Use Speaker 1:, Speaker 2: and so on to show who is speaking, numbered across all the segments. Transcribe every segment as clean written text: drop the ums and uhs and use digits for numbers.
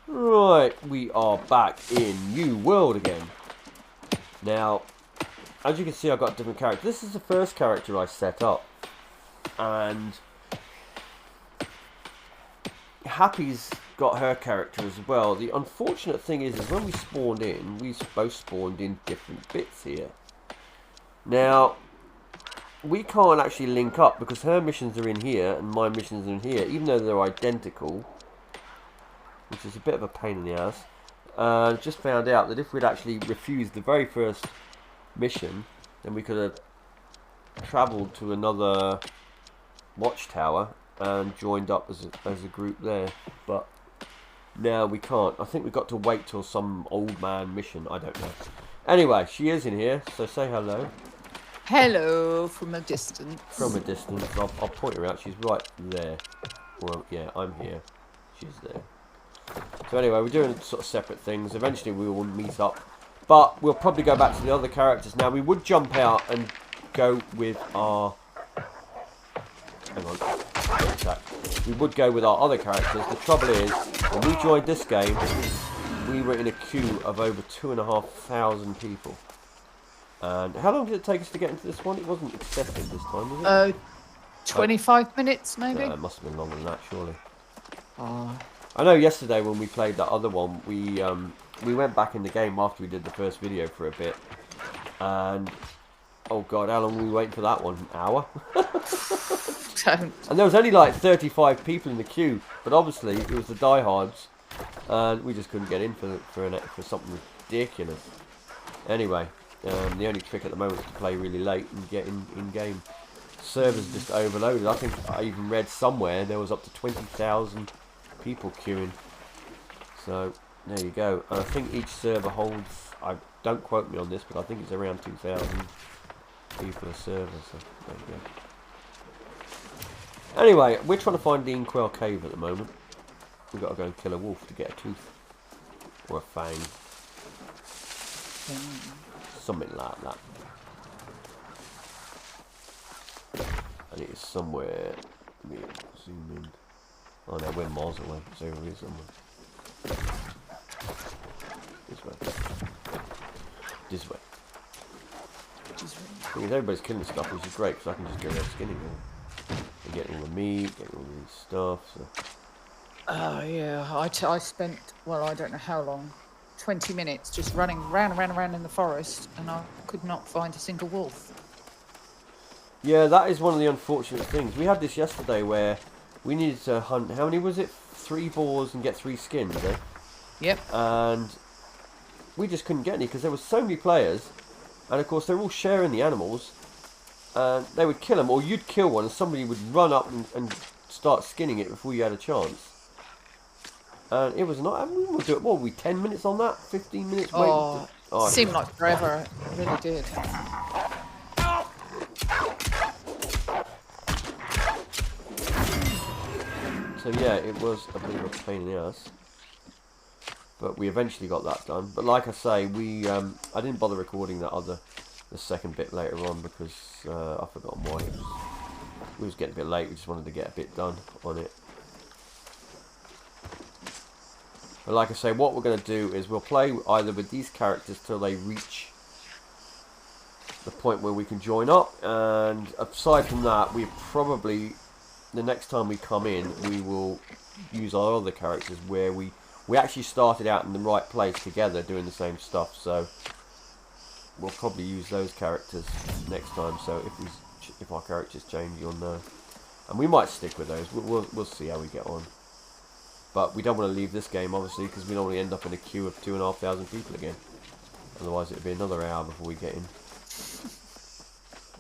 Speaker 1: Right, we are back in New World again. Now, as you can see, I've got different characters. This is the first character I set up. And Happy's got her character as well. The unfortunate thing is when we spawned in, we both spawned in different bits here. Now, we can't actually link up because her missions are in here and my missions are in here, even though they're identical. Which is a bit of a pain in the ass. Just found out that if we'd actually refused the very first mission, then we could have travelled to another watchtower and joined up as a group there. But now we can't. I think we've got to wait till some old man mission. I don't know. Anyway, she is in here, so say hello.
Speaker 2: Hello from a distance.
Speaker 1: From a distance. I'll point her out. She's right there. Well, yeah, I'm here. She's there. So anyway, we're doing sort of separate things. Eventually we will meet up. But we'll probably go back to the other characters. Now, we would jump out and go with our... Hang on. We would go with our other characters. The trouble is, when we joined this game, we were in a queue of over 2,500 people. And how long did it take us to get into this one? It wasn't excessive this time, was it?
Speaker 2: 25 minutes, maybe?
Speaker 1: No, it must have been longer than that, surely.
Speaker 2: Oh.
Speaker 1: I know yesterday when we played that other one, we went back in the game after we did the first video for a bit, and oh god, how long were we waiting for that one? An hour?
Speaker 2: Don't.
Speaker 1: And there was only like 35 people in the queue, but obviously it was the diehards, and we just couldn't get in for something ridiculous. Anyway, the only trick at the moment is to play really late and get in game. Servers just overloaded. I think I even read somewhere there was up to 20,000 people queuing. So there you go. And I think each server holds, don't quote me on this, but I think it's around 2,000 people a server. So there you go. Anyway, we're trying to find the Inkwell Cave at the moment. We've got to go and kill a wolf to get a tooth or a fang, something like that. And it is somewhere. Let me zoom in. Oh no, we're miles away. It's over here somewhere. This way. This way. Because everybody's killing stuff, which is great, because I can just go there skinning them. And getting all the meat, getting all this stuff. So.
Speaker 2: Oh yeah, I spent, well, I don't know how long, 20 minutes just running round and round and round in the forest, and I could not find a single wolf. Yeah,
Speaker 1: that is one of the unfortunate things. We had this yesterday where we needed to hunt, how many was it? 3 boars and get 3 skins, eh?
Speaker 2: Yep.
Speaker 1: And we just couldn't get any because there were so many players. And of course they're all sharing the animals. And they would kill them, or you'd kill one and somebody would run up and start skinning it before you had a chance. And it was not, I mean, we would do it, what were we, 10 minutes on that? 15 minutes waiting?
Speaker 2: It seemed like forever, it really did.
Speaker 1: So yeah, it was a bit of a pain in the ass, but we eventually got that done. But like I say, I didn't bother recording the second bit later on because I forgot why. We was getting a bit late. We just wanted to get a bit done on it. But like I say, what we're going to do is we'll play either with these characters till they reach the point where we can join up, and aside from that, we probably, the next time we come in, we will use our other characters where we actually started out in the right place together doing the same stuff. So we'll probably use those characters next time. So if our characters change, you'll know. And we might stick with those. We'll see how we get on. But we don't want to leave this game, obviously, because we don't want to end up in a queue of 2,500 people again. Otherwise, it'll be another hour before we get in.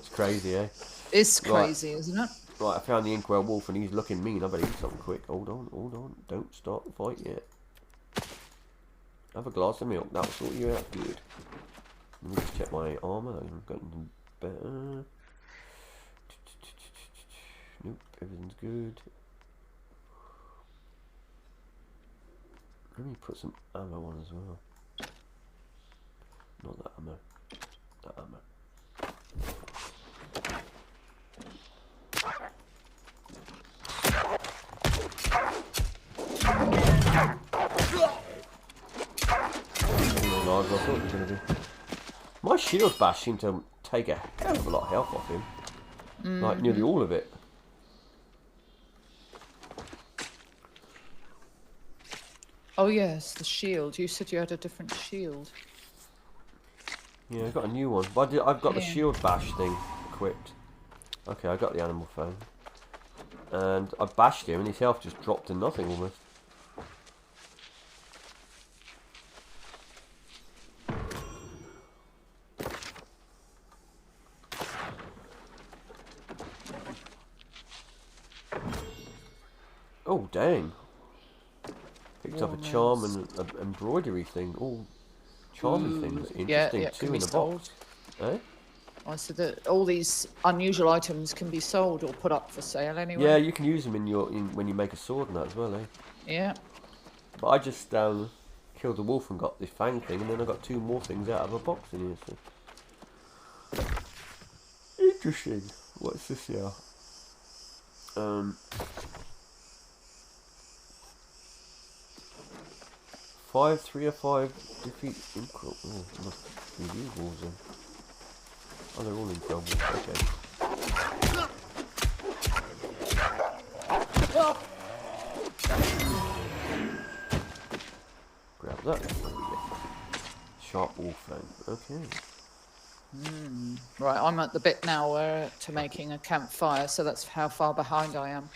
Speaker 1: It's crazy, eh?
Speaker 2: It's crazy, right. Isn't it?
Speaker 1: Right, I found the Inkwell Wolf and he's looking mean. I better eat something quick. Hold on. Don't start the fight yet. Have a glass of milk. That'll sort you out good. Let me just check my armour. I've gotten better. Nope, everything's good. Let me put some ammo on as well. Not that ammo. That ammo. I thought it was going to be. My shield bash seemed to take a hell of a lot of health off him. Like nearly all of it.
Speaker 2: Oh yes, the shield. You said you had a different shield.
Speaker 1: Yeah, I got a new one. But I've got the shield bash thing equipped. Okay, I got the animal phone. And I bashed him and his health just dropped to nothing almost. Oh, dang. Picked up a charm and an embroidery thing. All charming things. Interesting too in the box. Eh?
Speaker 2: I said that all these unusual items can be sold or put up for sale anyway.
Speaker 1: Yeah, you can use them when you make a sword and that as well, eh?
Speaker 2: Yeah.
Speaker 1: But I just killed a wolf and got this fang thing, and then I got 2 more things out of a box in here. So. Interesting. What's this here? 5, 3 or 5 defeat Inquill. Oh, must be these wolves then. Oh, they're all in trouble. Okay. Grab that. Sharp wolf fang. Okay.
Speaker 2: Right, I'm at the bit now where to making a campfire, so that's how far behind I am.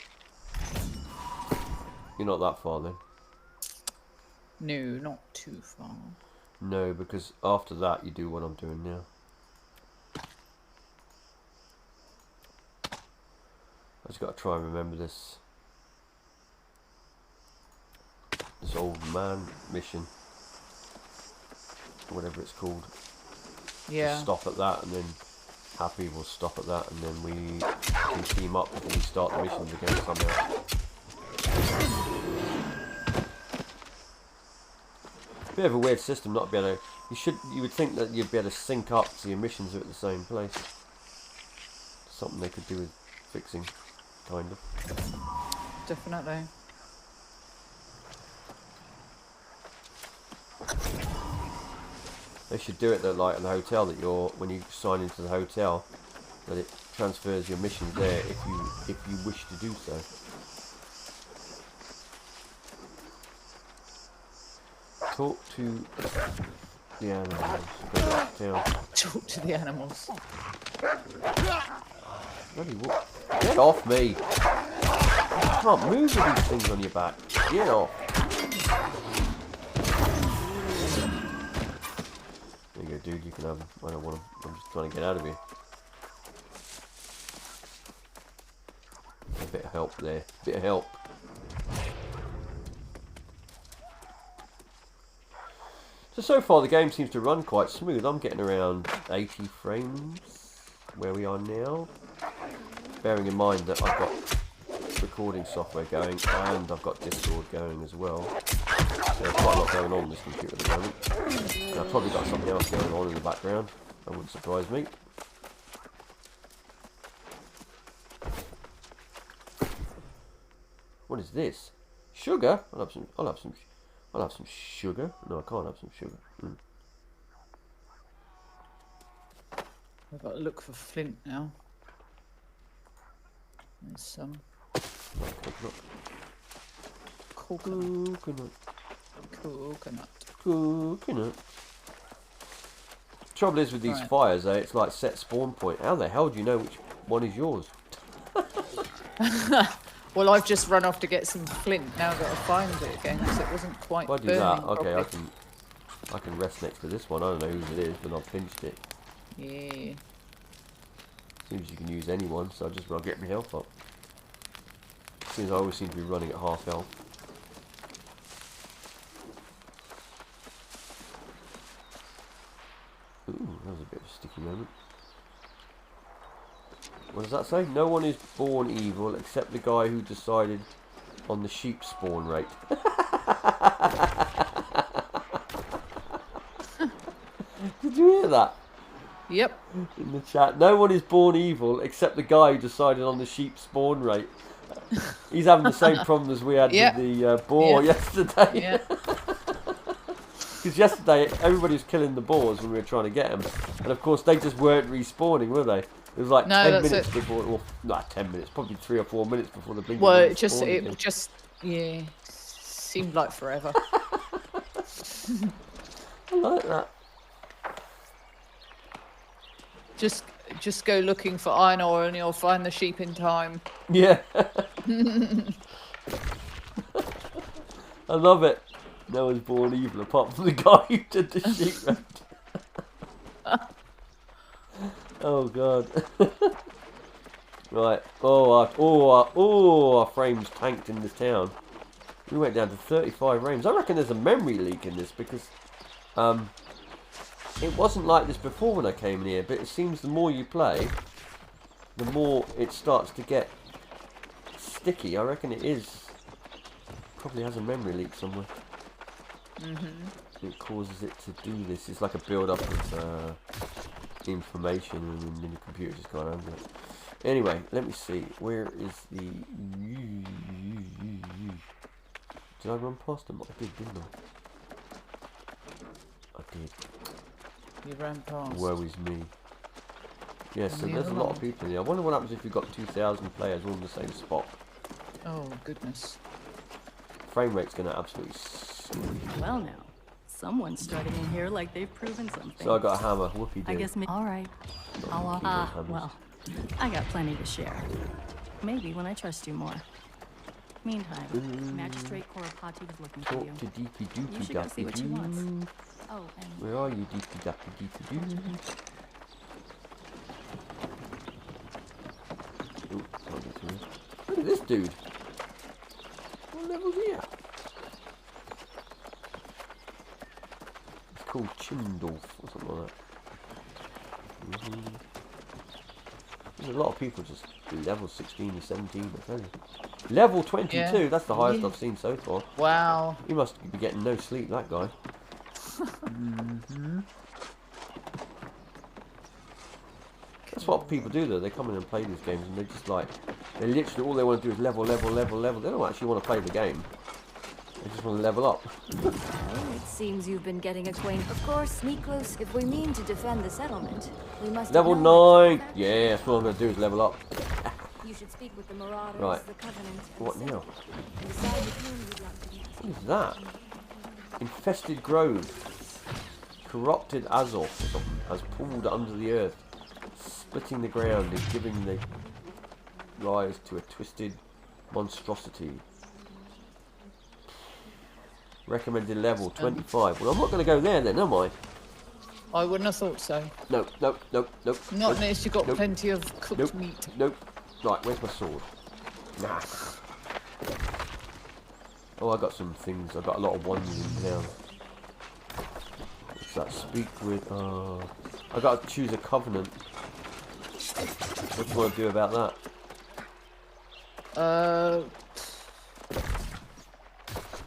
Speaker 1: You're not that far then.
Speaker 2: No, not too far.
Speaker 1: No, because after that you do what I'm doing now. I just got to try and remember this old man mission, whatever it's called.
Speaker 2: Yeah.
Speaker 1: Just stop at that, and then Happy will stop at that, and then we can team up before we start the missions again somehow. Bit of a weird system not to be able to. You would think that you'd be able to sync up so your missions are at the same place. Something they could do with fixing, kind of.
Speaker 2: Definitely.
Speaker 1: They should do it though, like at the hotel, that when you sign into the hotel, that it transfers your missions there if you wish to do so. Talk to the animals. Go back down.
Speaker 2: Talk to the animals.
Speaker 1: Bloody what? Get off me! You can't move with these things on your back. Get off! There you go, dude. You can have them. I don't want them. I'm just trying to get out of here. A bit of help there. Bit of help. So far the game seems to run quite smooth. I'm getting around 80 frames where we are now. Bearing in mind that I've got recording software going and I've got Discord going as well. So there's quite a lot going on this computer at the moment. And I've probably got something else going on in the background. That wouldn't surprise me. What is this? Sugar? I'll have some sugar. No, I can't have some sugar.
Speaker 2: I've got to look for flint now. There's some.
Speaker 1: Coconut. Trouble is with these fires, it's like set spawn point. How the hell do you know which one is yours?
Speaker 2: Well, I've just run off to get some flint. Now I've got to find it again because it wasn't quite
Speaker 1: If I do
Speaker 2: burning
Speaker 1: that, okay,
Speaker 2: properly.
Speaker 1: I can rest next to this one. I don't know whose it is, but I've pinched it.
Speaker 2: Yeah.
Speaker 1: Seems you can use anyone, so I'll get my health up. Seems I always seem to be running at half health. Ooh, that was a bit of a sticky moment. What does that say? No one is born evil except the guy who decided on the sheep spawn rate. Did you hear that?
Speaker 2: Yep.
Speaker 1: In the chat. No one is born evil except the guy who decided on the sheep spawn rate. He's having the same problem as we had with the boar yesterday.
Speaker 2: Yeah.
Speaker 1: Because Because yesterday everybody was killing the boars when we were trying to get them, and of course they just weren't respawning, were they? It was like 10 minutes before, or not 10 minutes, probably 3 or 4 minutes before the blinking.
Speaker 2: Well, it just yeah, seemed like forever.
Speaker 1: I like that.
Speaker 2: Just go looking for iron ore and you'll find the sheep in time.
Speaker 1: Yeah. I love it. No one's born evil apart from the guy who did the sheep round. Oh god. Right. Our frames tanked in this town. We went down to 35 frames. I reckon there's a memory leak in this because it wasn't like this before when I came in here, but it seems the more you play, the more it starts to get sticky. I reckon it is. Probably has a memory leak somewhere. It causes it to do this. It's like a build-up of information, and then the computer just got over it. Anyway, let me see. Where is the... Did I run past them? I did, didn't I? I did.
Speaker 2: You ran past.
Speaker 1: Woe is me. Yeah, so there's a lot of people in here. I wonder what happens if you've got 2,000 players all in the same spot.
Speaker 2: Oh, goodness.
Speaker 1: Frame rate's going to absolutely...
Speaker 3: Well now, someone's starting in here like they've proven something.
Speaker 1: So I got a hammer. Whoopie
Speaker 3: I guess all right. I'll offer. Well, I got plenty to share. Maybe when I trust you more. Meantime, Magistrate Koropati was looking for you.
Speaker 1: Talk to Deepy Doopy
Speaker 3: You should go see what she wants. Oh, and
Speaker 1: where are you, Deepy Dappy Deepy Doo? Ooh, can't get through. Look at this dude. What level's he at? It's called Chimdorf or something like that. There's a lot of people just level 16 and 17, I tell you. Level 22, yeah. That's the highest I've seen so far.
Speaker 2: Wow.
Speaker 1: He must be getting no sleep, that guy. That's what people do though, they come in and play these games and they just like, they literally, all they want to do is level. They don't actually want to play the game. They just want to level up.
Speaker 4: Well, it seems you've been getting acquainted. Of course, Nikos, if we mean to defend the settlement, we must...
Speaker 1: Level 9! Yeah, that's what I'm going to do is level up.
Speaker 4: You should speak with the Marauders,
Speaker 1: right.
Speaker 4: the Covenant...
Speaker 1: What now?
Speaker 4: Decide with whom you'd like to meet.
Speaker 1: What is that? Infested Grove. Corrupted Azov has pulled under the earth, splitting the ground and giving the rise to a twisted monstrosity. Recommended level 25. Well, I'm not going to go there then, am I?
Speaker 2: I wouldn't have thought so.
Speaker 1: Nope.
Speaker 2: Not unless you've got plenty of cooked meat.
Speaker 1: Nope. Right, where's my sword? Nah. Oh, I got some things. I got a lot of ones in now. What's that? Speak with... I got to choose a covenant. What do you want to do about that?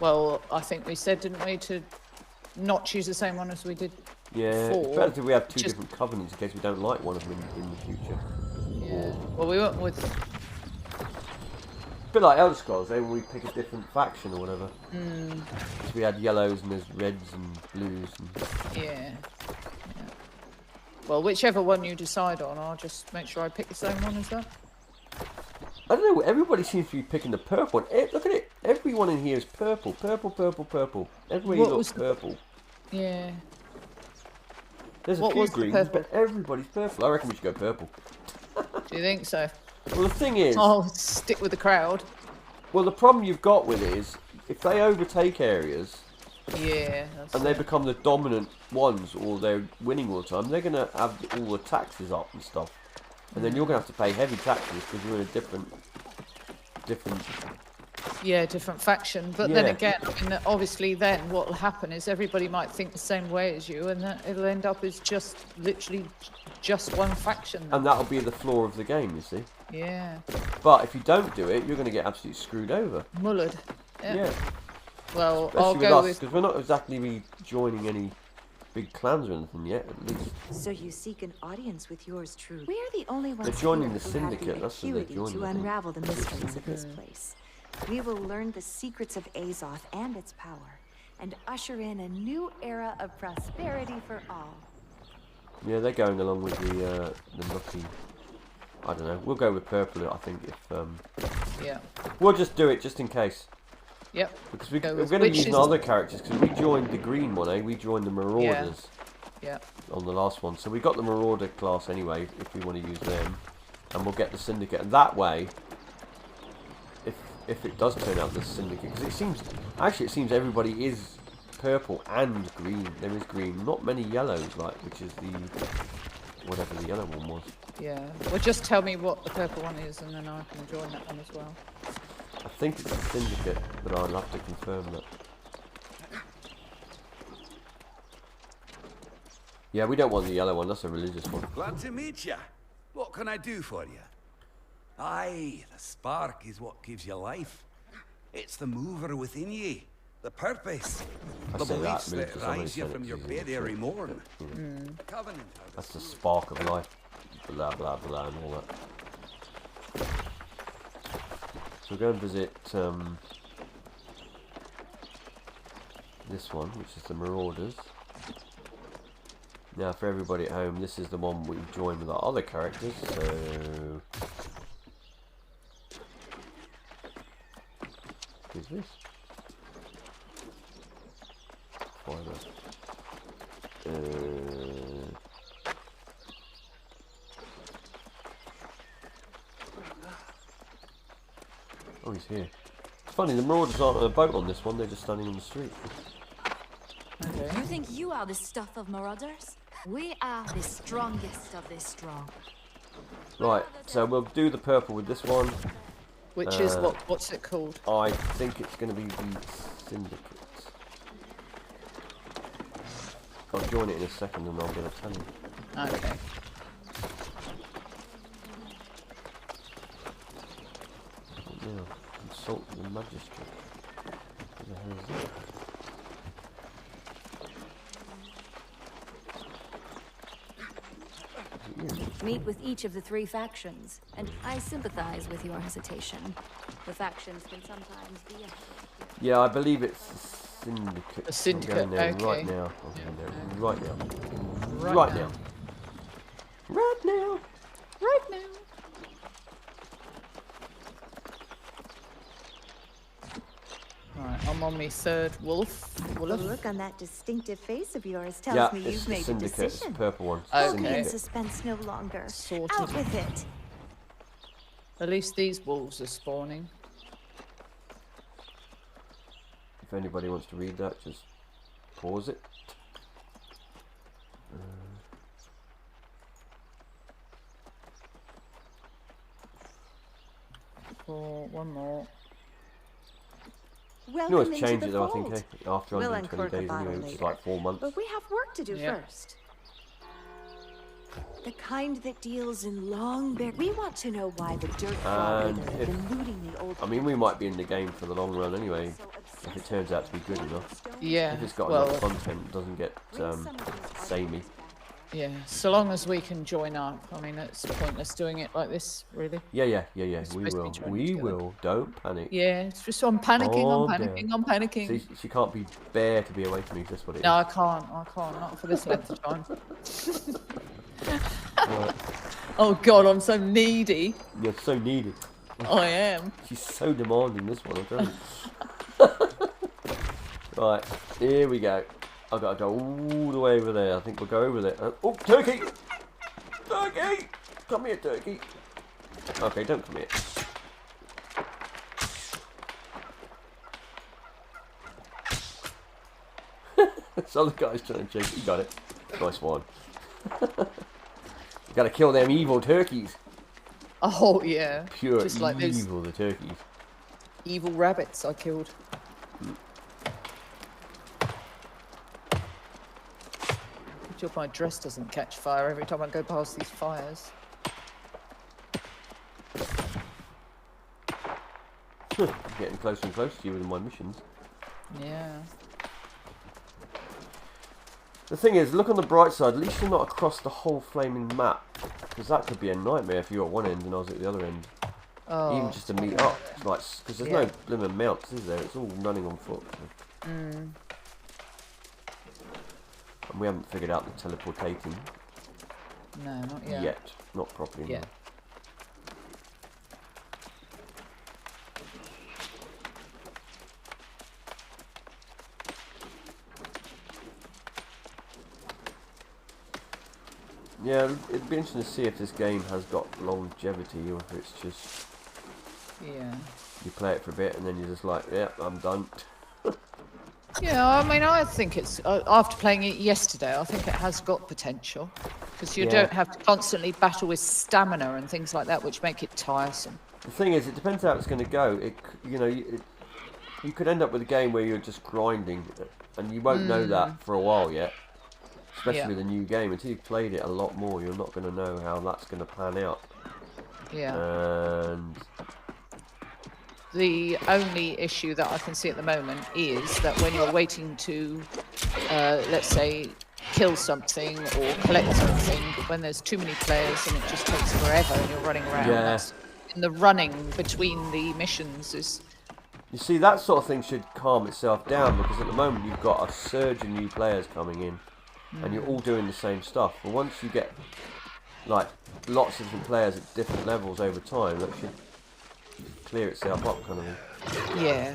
Speaker 2: Well, I think we said, didn't we, to not choose the same one as we did before.
Speaker 1: It's better if we have two different covenants in case we don't like one of them in the future.
Speaker 2: Yeah. Well, we went with...
Speaker 1: A bit like Elder Scrolls, when we pick a different faction or whatever. So we had yellows and there's reds and blues. And...
Speaker 2: Yeah. Well, whichever one you decide on, I'll just make sure I pick the same one as that.
Speaker 1: I don't know, everybody seems to be picking the purple one. Look at it, everyone in here is purple. Everybody looks purple.
Speaker 2: Yeah.
Speaker 1: There's a few greens, but everybody's purple. I reckon we should go purple.
Speaker 2: Do you think so?
Speaker 1: Well, the thing is...
Speaker 2: I'll stick with the crowd.
Speaker 1: Well, the problem you've got with it is, if they overtake areas...
Speaker 2: Yeah,
Speaker 1: and they become the dominant ones, or they're winning all the time, they're going to have all the taxes up and stuff. And then you're going to have to pay heavy taxes because you're in a different...
Speaker 2: Yeah, different faction. But then again, I mean, obviously then what will happen is everybody might think the same way as you, and that it'll end up as just literally just one faction.
Speaker 1: And that'll be the flaw of the game, you see.
Speaker 2: Yeah.
Speaker 1: But if you don't do it, you're going to get absolutely screwed over.
Speaker 2: Mullered.
Speaker 1: Yeah.
Speaker 2: Well,
Speaker 1: especially
Speaker 2: I'll
Speaker 1: with
Speaker 2: go
Speaker 1: us,
Speaker 2: with...
Speaker 1: because we're not exactly rejoining any big clans or anything yet, at least.
Speaker 5: So you seek an audience with yours truly. We are the only ones
Speaker 1: they're joining
Speaker 5: here
Speaker 1: the
Speaker 5: who have
Speaker 1: syndicate.
Speaker 5: the
Speaker 1: That's what they're joining.
Speaker 5: to unravel the mysteries of this place. We will learn the secrets of Azoth and its power, and usher in a new era of prosperity for all.
Speaker 1: Yeah, they're going along with the lucky. I don't know. We'll go with purple. I think if
Speaker 2: Yeah.
Speaker 1: we'll just do it just in case.
Speaker 2: Yep.
Speaker 1: Because we're
Speaker 2: Go
Speaker 1: going
Speaker 2: with
Speaker 1: to be
Speaker 2: which
Speaker 1: using
Speaker 2: is-
Speaker 1: other characters because we joined the green one, eh? We joined the Marauders
Speaker 2: Yeah.
Speaker 1: on the last one, so we got the Marauder class anyway. If we want to use them, and we'll get the Syndicate. And that way, if it does turn out the Syndicate, because it seems everybody is purple and green. There is green, not many yellows, like which is the whatever the yellow one was.
Speaker 2: Yeah. Well, just tell me what the purple one is, and then I can join that one as well.
Speaker 1: I think it's the Syndicate, but I'll have to confirm that. Yeah, we don't want the yellow one. That's a religious one.
Speaker 6: Glad to meet you. What can I do for you? Aye, the spark is what gives you life. It's the mover within ye, the purpose,
Speaker 1: I
Speaker 6: the
Speaker 1: say that,
Speaker 6: beliefs
Speaker 1: but
Speaker 6: that
Speaker 1: it's somebody
Speaker 6: rise you
Speaker 1: said it
Speaker 6: from your
Speaker 1: to
Speaker 6: bed
Speaker 1: you,
Speaker 6: every
Speaker 1: so-
Speaker 6: morn.
Speaker 1: Mm.
Speaker 6: The covenant.
Speaker 1: That's the spark of life. Blah blah blah and all that. So we'll go and visit this one, which is the Marauders. Now, for everybody at home, this is the one we joined with our other characters. So, who's this? Fiber. Oh, he's here. It's funny, the Marauders aren't on a boat on this one, they're just standing on the street.
Speaker 2: Okay.
Speaker 4: You think you are the stuff of marauders? We are the strongest of the strong.
Speaker 1: Right, so we'll do the purple with this one.
Speaker 2: Which is what's it called?
Speaker 1: I think it's going to be the Syndicate. I'll join it in a second and I'm going to tell you.
Speaker 2: Okay.
Speaker 1: Now, consult the magistrate. What the hell is that? Is it you?
Speaker 4: Meet with each of the three factions, and I sympathize with your hesitation. The factions can sometimes be a...
Speaker 1: Yeah, I believe it's the Syndicate.
Speaker 2: The Syndicate,
Speaker 1: I'm going there right
Speaker 2: okay.
Speaker 1: now. I'm going there right now.
Speaker 2: Right
Speaker 1: Right
Speaker 2: now.
Speaker 1: now. Right now.
Speaker 2: Right now. Right, I'm on my third wolf.
Speaker 5: The look on that distinctive face of yours tells
Speaker 1: Yeah,
Speaker 5: me
Speaker 1: it's
Speaker 5: you've
Speaker 1: the
Speaker 5: made a
Speaker 1: Syndicate. It's the
Speaker 5: decision.
Speaker 1: purple one. It's the
Speaker 2: Okay.
Speaker 5: Hold me in
Speaker 1: Syndicate.
Speaker 5: suspense no longer.
Speaker 2: Sorted.
Speaker 5: Out with it.
Speaker 2: At least these wolves are spawning.
Speaker 1: If anybody wants to read that, just pause it.
Speaker 2: For one more.
Speaker 1: You can
Speaker 5: Welcome
Speaker 1: always
Speaker 5: into
Speaker 1: change
Speaker 5: the
Speaker 1: it though, I
Speaker 5: fold.
Speaker 1: think, eh? After
Speaker 5: We'll
Speaker 1: 120
Speaker 5: uncork a
Speaker 1: days
Speaker 5: bottle
Speaker 1: anyway, which is
Speaker 5: later.
Speaker 1: like 4 months.
Speaker 5: But we have work to do
Speaker 2: Yeah.
Speaker 5: first. The kind that deals in long bear. We want to know why the dirt
Speaker 1: And
Speaker 5: have
Speaker 1: if-
Speaker 5: been looting the old.
Speaker 1: I mean, we might be in the game for the long run anyway,
Speaker 5: So
Speaker 1: if it
Speaker 5: obsessed
Speaker 1: turns out to be good enough.
Speaker 2: Yeah.
Speaker 1: If it's got
Speaker 2: well,
Speaker 1: enough content, it doesn't get
Speaker 5: Bring some of those
Speaker 1: samey.
Speaker 5: artifacts back.
Speaker 2: yeah. So long as we can join up. I mean, it's pointless doing it like this, really.
Speaker 1: Yeah, we
Speaker 2: supposed to be
Speaker 1: will.
Speaker 2: joining
Speaker 1: We
Speaker 2: together.
Speaker 1: will. Don't panic.
Speaker 2: Yeah, it's just I'm panicking.
Speaker 1: Calm
Speaker 2: I'm panicking. I'm panicking.
Speaker 1: See, she can't be bare to be away from me. That's what it is.
Speaker 2: No, I can't. I can't. Not for this length of time.
Speaker 1: Right.
Speaker 2: Oh God, I'm so needy.
Speaker 1: You're so needed.
Speaker 2: I am.
Speaker 1: She's so demanding, this one, I'll tell you. Right, here we go. I've got to go all the way over there. I think we'll go over there. Oh, turkey! Turkey! Come here, turkey. Okay, don't come here. This other guy's trying to chase. You got it. Nice one. You gotta kill them evil turkeys.
Speaker 2: Oh yeah.
Speaker 1: Pure
Speaker 2: Just like those
Speaker 1: evil, the turkeys.
Speaker 2: evil rabbits I killed. Good job my dress doesn't catch fire every time I go past these fires.
Speaker 1: Getting closer and closer to you with my missions.
Speaker 2: Yeah.
Speaker 1: The thing is, look on the bright side, at least you're not across the whole flaming map. Because that could be a nightmare if you're at one end and I was at the other end.
Speaker 2: Oh.
Speaker 1: Even just to meet up. Like, because there's
Speaker 2: Yeah.
Speaker 1: no blimmin' mounts, is there? It's all running on foot. And we haven't figured out the teleportating
Speaker 2: No, not yet.
Speaker 1: yet. Not properly.
Speaker 2: Yeah.
Speaker 1: No. Yeah, it'd be interesting to see if this game has got longevity or if it's just
Speaker 2: Yeah.
Speaker 1: you play it for a bit and then you're just like, yeah, I'm done.
Speaker 2: Yeah, I mean, I think it's after playing it yesterday, I think it has got potential because you
Speaker 1: Yeah.
Speaker 2: don't have to constantly battle with stamina and things like that, which make it tiresome.
Speaker 1: The thing is, it depends how it's going to go. You could end up with a game where you're just grinding, and you won't know that for a while yet. Especially
Speaker 2: Yeah.
Speaker 1: with a new game, until you've played it a lot more, you're not going to know how that's going to pan out.
Speaker 2: Yeah.
Speaker 1: And
Speaker 2: The only issue that I can see at the moment is that when you're waiting to, let's say, kill something or collect something, when there's too many players and it just takes forever and you're running around.
Speaker 1: Yeah.
Speaker 2: That's, and the running between the missions is.
Speaker 1: you see, that sort of thing should calm itself down, because at the moment you've got a surge of new players coming in, and you're all doing the same stuff. But once you get like lots of different players at different levels over time, that should clear itself up, kind of thing.
Speaker 2: Yeah.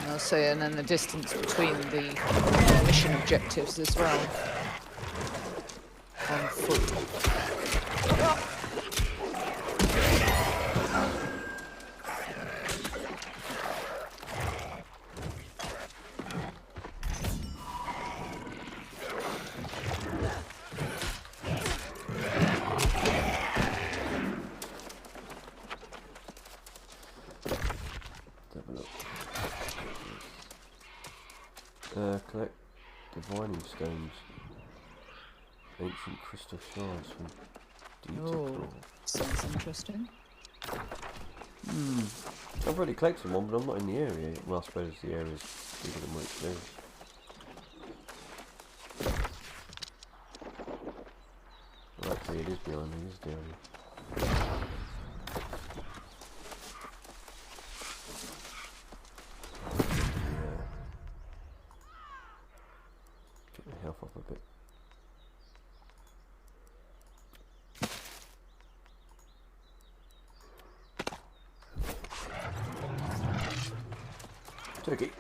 Speaker 2: And I'll say, and then the distance between the mission objectives as well. On foot.
Speaker 1: Let's have a look. Collect divining stones. Ancient crystal shards from
Speaker 2: Oh,
Speaker 1: Detail.
Speaker 2: sounds interesting.
Speaker 1: I've already collected one, but I'm not in the area yet. Well, I suppose the area's bigger than my experience. Well, actually, it is behind me, isn't it? Yeah. Get my health up a bit. Turkey.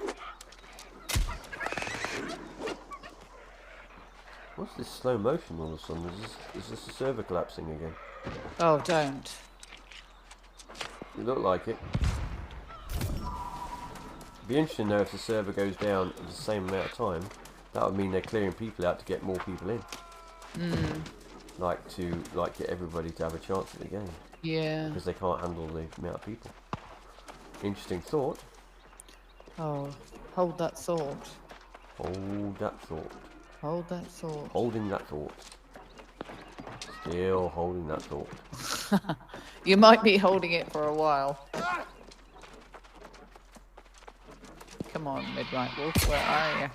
Speaker 1: What's this slow motion all of a sudden? Is this the server collapsing again?
Speaker 2: Oh, don't.
Speaker 1: You look like it. Be interesting though if the server goes down at the same amount of time. That would mean they're clearing people out to get more people in. Like get everybody to have a chance at the game,
Speaker 2: Yeah.
Speaker 1: because they can't handle the amount of people. Interesting thought.
Speaker 2: Oh, hold that thought.
Speaker 1: Hold that thought.
Speaker 2: Hold that thought.
Speaker 1: Holding that thought. Still holding that thought.
Speaker 2: You might be holding it for a while. Come on, Midnight Wolf, where are you?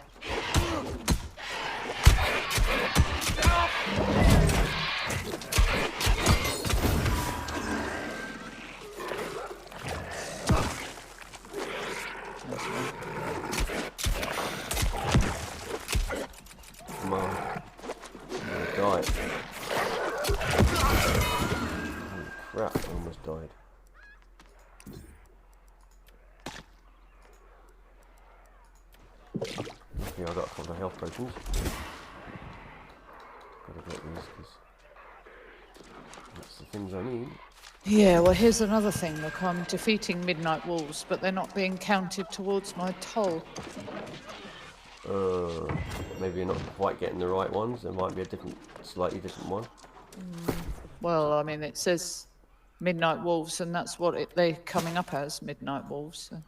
Speaker 1: Come on. I'm gonna die. Holy crap, I almost died. Okay, I got a couple of health potions. Gotta get these because that's the things I need.
Speaker 2: Yeah, well, here's another thing. Look, I'm defeating Midnight Wolves, but they're not being counted towards my toll.
Speaker 1: Maybe you're not quite getting the right ones. There might be a slightly different one.
Speaker 2: Well, I mean, it says Midnight Wolves, and that's what they're coming up as, Midnight Wolves. So.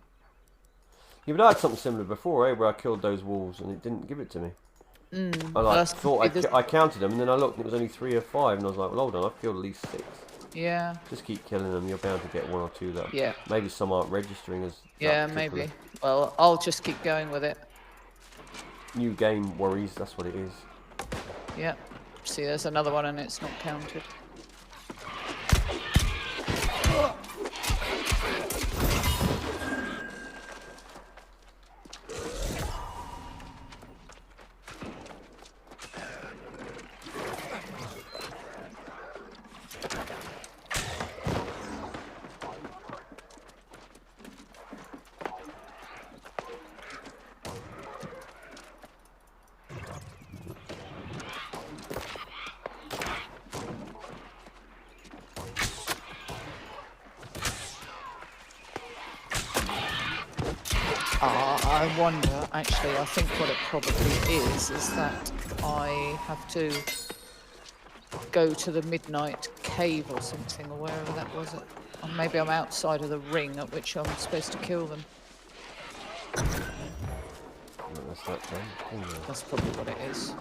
Speaker 1: Yeah, but I had something similar before, where I killed those wolves and it didn't give it to me. I thought I counted them, and then I looked and it was only 3 or 5, and I was like, well, hold on, I've killed at least 6.
Speaker 2: Yeah.
Speaker 1: Just keep killing them, you're bound to get 1 or 2 that.
Speaker 2: Yeah.
Speaker 1: Maybe some aren't registering as.
Speaker 2: Yeah, maybe. Well, I'll just keep going with it.
Speaker 1: New game worries, that's what it is.
Speaker 2: Yeah. See, there's another one, and it's not counted. I wonder, actually, I think what it probably is that I have to go to the midnight cave or something, or wherever that was. Or maybe I'm outside of the ring at which I'm supposed to kill them.
Speaker 1: That's that then.
Speaker 2: That's probably what it is.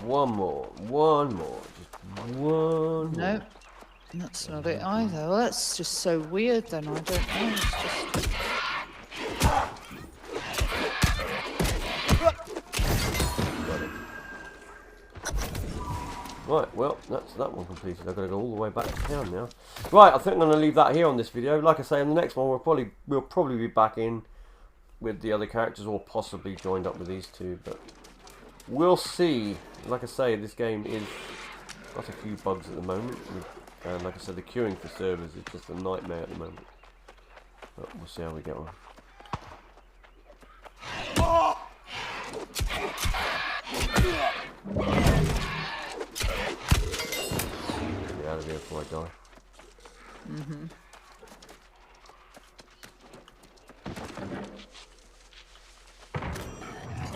Speaker 1: One more, just one
Speaker 2: No,
Speaker 1: more.
Speaker 2: that's not it either. Well, that's just so weird then, I don't know. It's just...
Speaker 1: Right, well, that's that one completed. I've got to go all the way back to town now. Right, I think I'm going to leave that here on this video. Like I say, in the next one, we'll probably be back in with the other characters, or possibly joined up with these two, but we'll see. Like I say, this game is got a few bugs at the moment, and like I said, the queuing for servers is just a nightmare at the moment. But we'll see how we get on. Get out of here before I die.